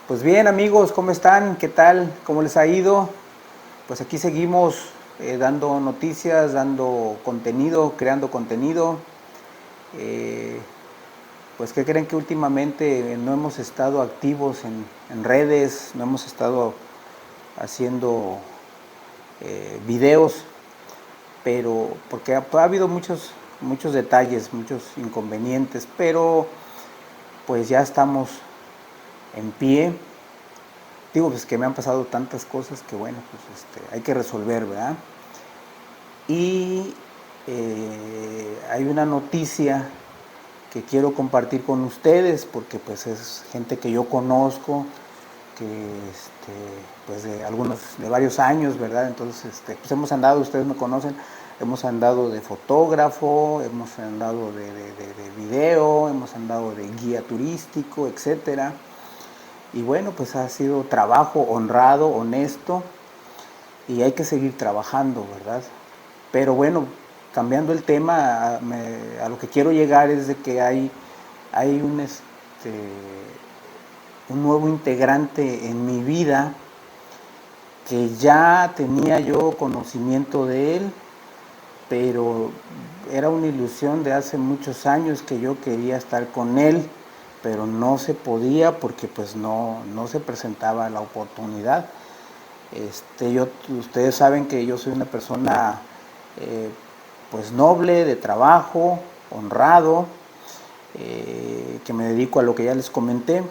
Pues bien amigos, ¿cómo están? ¿Qué tal? ¿Cómo les ha ido? Pues aquí seguimos dando noticias, dando contenido, creando contenido. Eh, pues ¿qué creen que últimamente no hemos estado activos en redes, no hemos estado haciendo videos, pero porque ha habido muchos detalles, muchos inconvenientes, pero pues ya estamos en pie. Digo, pues que me han pasado tantas cosas que bueno, pues hay que resolver, ¿verdad? Y hay una noticia que quiero compartir con ustedes porque pues es gente que yo conozco, que pues de varios años, ¿verdad? Entonces pues hemos andado, ustedes me conocen, hemos andado de fotógrafo, hemos andado de video, hemos andado de guía turístico, etcétera. Y bueno, pues ha sido trabajo honrado, honesto, y hay que seguir trabajando, ¿verdad? Pero bueno, cambiando el tema, a lo que quiero llegar es de que hay un nuevo integrante en mi vida que ya tenía yo conocimiento de él, pero era una ilusión de hace muchos años que yo quería estar con él, pero no se podía porque pues no se presentaba la oportunidad. Ustedes saben que yo soy una persona pues noble, de trabajo, honrado, que me dedico a lo que ya les comenté,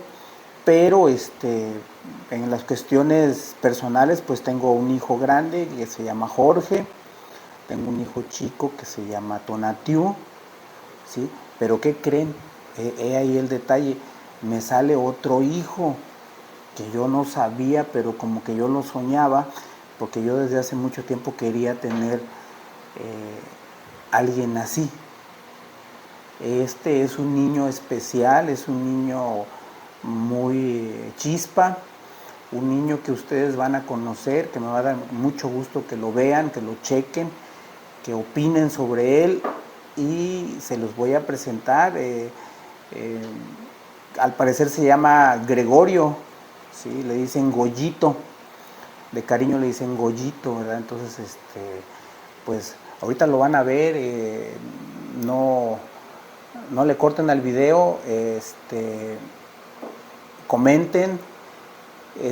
pero en las cuestiones personales pues tengo un hijo grande que se llama Jorge, tengo un hijo chico que se llama Tonatiu, ¿sí? Pero ¿qué creen? He ahí el detalle, me sale otro hijo que yo no sabía, pero como que yo lo soñaba, porque yo desde hace mucho tiempo quería tener alguien así. Este es un niño especial, es un niño muy chispa, un niño que ustedes van a conocer, que me va a dar mucho gusto que lo vean, que lo chequen, que opinen sobre él y se los voy a presentar. Al parecer se llama Gregorio, ¿sí? Le dicen Goyito, de cariño le dicen Goyito, ¿verdad? Entonces, pues ahorita lo van a ver, no, no le corten al video, comenten,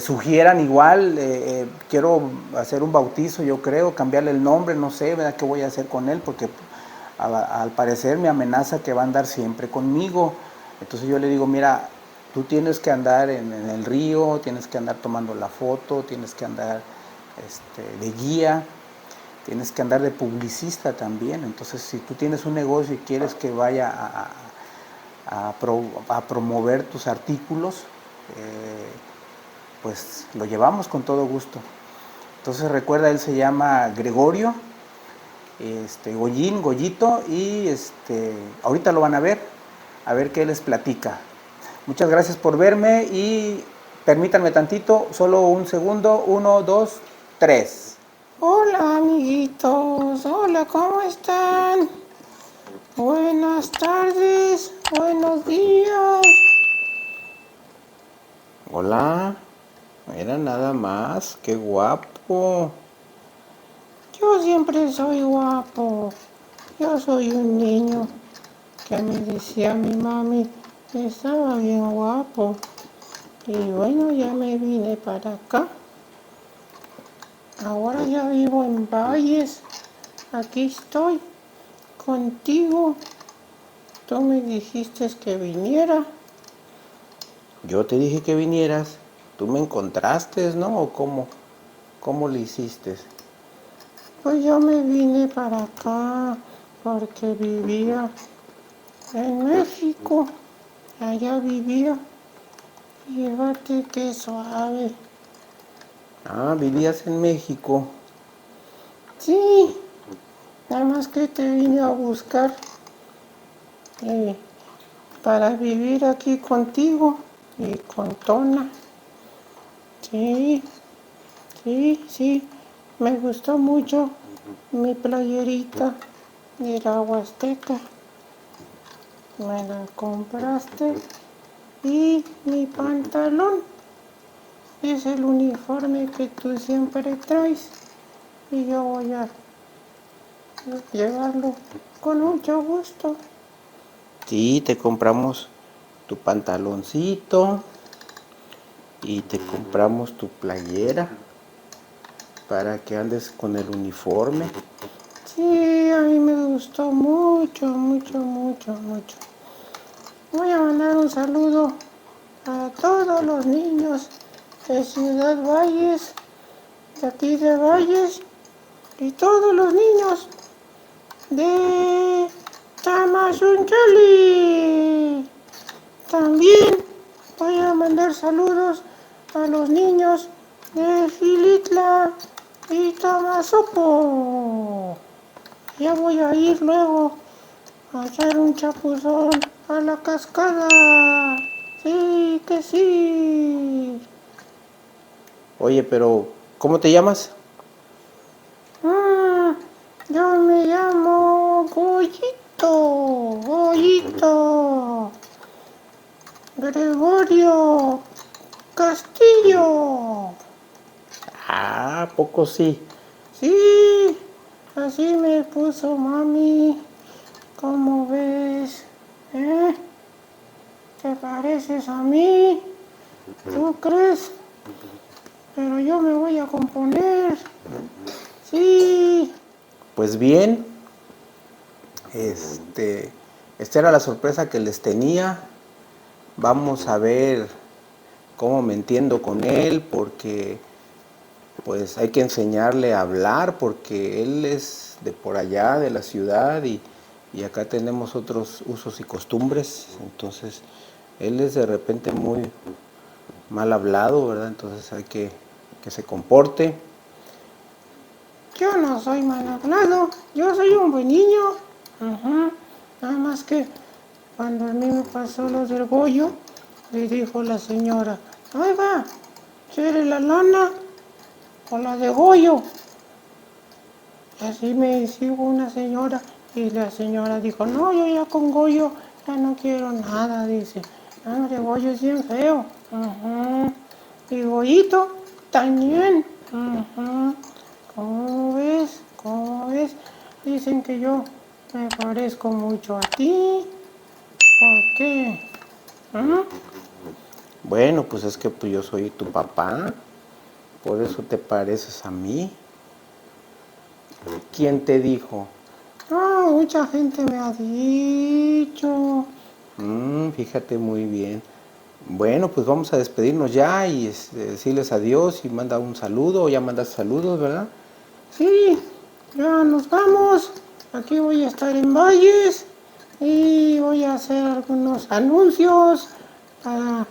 sugieran igual, quiero hacer un bautizo, yo creo, cambiarle el nombre, no sé, ¿verdad? ¿Qué voy a hacer con él? Porque al parecer me amenaza que va a andar siempre conmigo. Entonces yo le digo, mira, tú tienes que andar en el río, tienes que andar tomando la foto, tienes que andar de guía, tienes que andar de publicista también. Entonces si tú tienes un negocio y quieres que vaya a promover tus artículos, pues lo llevamos con todo gusto. Entonces recuerda, él se llama Gregorio, Goyito, y ahorita lo van a ver qué les platica. Muchas gracias por verme y permítanme tantito, solo un segundo, 1, 2, 3. Hola amiguitos, hola, ¿cómo están? Buenas tardes, buenos días. Hola, mira nada más, qué guapo. Yo siempre soy guapo. Yo soy un niño que me decía mi mami que estaba bien guapo. Y bueno, ya me vine para acá. Ahora ya vivo en Valles. Aquí estoy contigo. Tú me dijiste que viniera. Yo te dije que vinieras, tú me encontraste, ¿no? ¿O cómo le hiciste? Pues yo me vine para acá porque vivía en México. Allá vivía. Fíjate qué suave. Ah, vivías en México. Sí, nada más que te vine a buscar eh, para vivir aquí contigo y con Tona. Sí, sí, sí. Me gustó mucho mi playerita de la Huasteca. Me la compraste y mi pantalón. es el uniforme que tú siempre traes y yo voy a llevarlo con mucho gusto. Sí, te compramos tu pantaloncito y te compramos tu playera para que andes con el uniforme. Sí, a mí me gustó mucho, mucho, mucho, mucho. Voy a mandar un saludo a todos los niños de Ciudad Valles, de aquí de Valles, y todos los niños de Tamazunchale. También voy a mandar saludos a los niños de Xilitla y Tamazopo. Ya voy a ir luego a echar un chapuzón a la cascada. Sí, que sí. Oye, pero ¿cómo te llamas? Mm, yo me llamo Goyito, Goyito, Gregorio Castillo. Ah, ¿a poco sí? Sí, así me puso mami. ¿Cómo ves? ¿Eh? ¿Te pareces a mí? ¿Tú crees? Pero yo me voy a componer. Sí. Pues bien, esta era la sorpresa que les tenía. Vamos a ver cómo me entiendo con él, porque pues hay que enseñarle a hablar, porque él es de por allá, de la ciudad, y acá tenemos otros usos y costumbres. Entonces, él es de repente muy mal hablado, ¿verdad? Entonces hay que se comporte. Yo no soy mal hablado. Yo soy un buen niño. Ajá. Nada más que cuando a mí me pasó lo del Goyo, le dijo la señora, oiga, ¿quiere la lana o la de Goyo? Y así me dijo una señora y la señora dijo, no, yo ya con Goyo ya no quiero nada, dice. Hombre, Goyo es bien feo. Ajá. Y Goyito también. Ajá. ¿Cómo ves? ¿Cómo ves? Dicen que yo me parezco mucho a ti. ¿Por qué? ¿Ah? Bueno, pues es que pues, yo soy tu papá, por eso te pareces a mí. ¿Quién te dijo? Ah, mucha gente me ha dicho. Fíjate muy bien. Bueno, pues vamos a despedirnos ya y decirles adiós y manda un saludo, o ya mandas saludos, ¿verdad? Sí, ya nos vamos. Aquí voy a estar en Valles y voy a hacer algunos anuncios para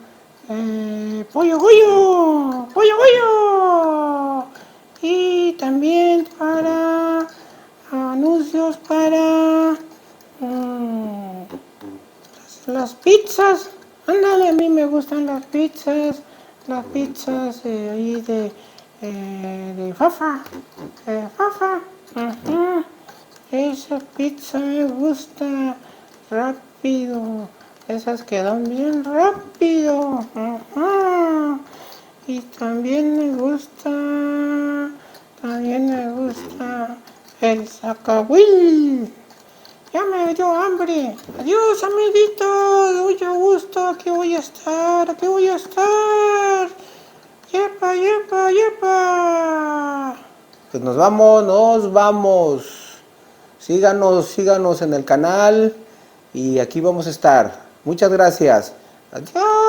Pollo Goyo, Pollo Goyo. Y también para anuncios para mm, las pizzas. Ándale, a mí me gustan las pizzas ahí de Fafa, Fafa. Ajá. Esa pizza me gusta rápido, esas quedan bien rápido. Ajá. Y también me gusta el zacahuil. Ya me dio hambre. Adiós, amiguito. De mucho gusto. Aquí voy a estar. Aquí voy a estar. Yepa, yepa, yepa. Pues nos vamos, nos vamos. Síganos en el canal y aquí vamos a estar. Muchas gracias. Adiós.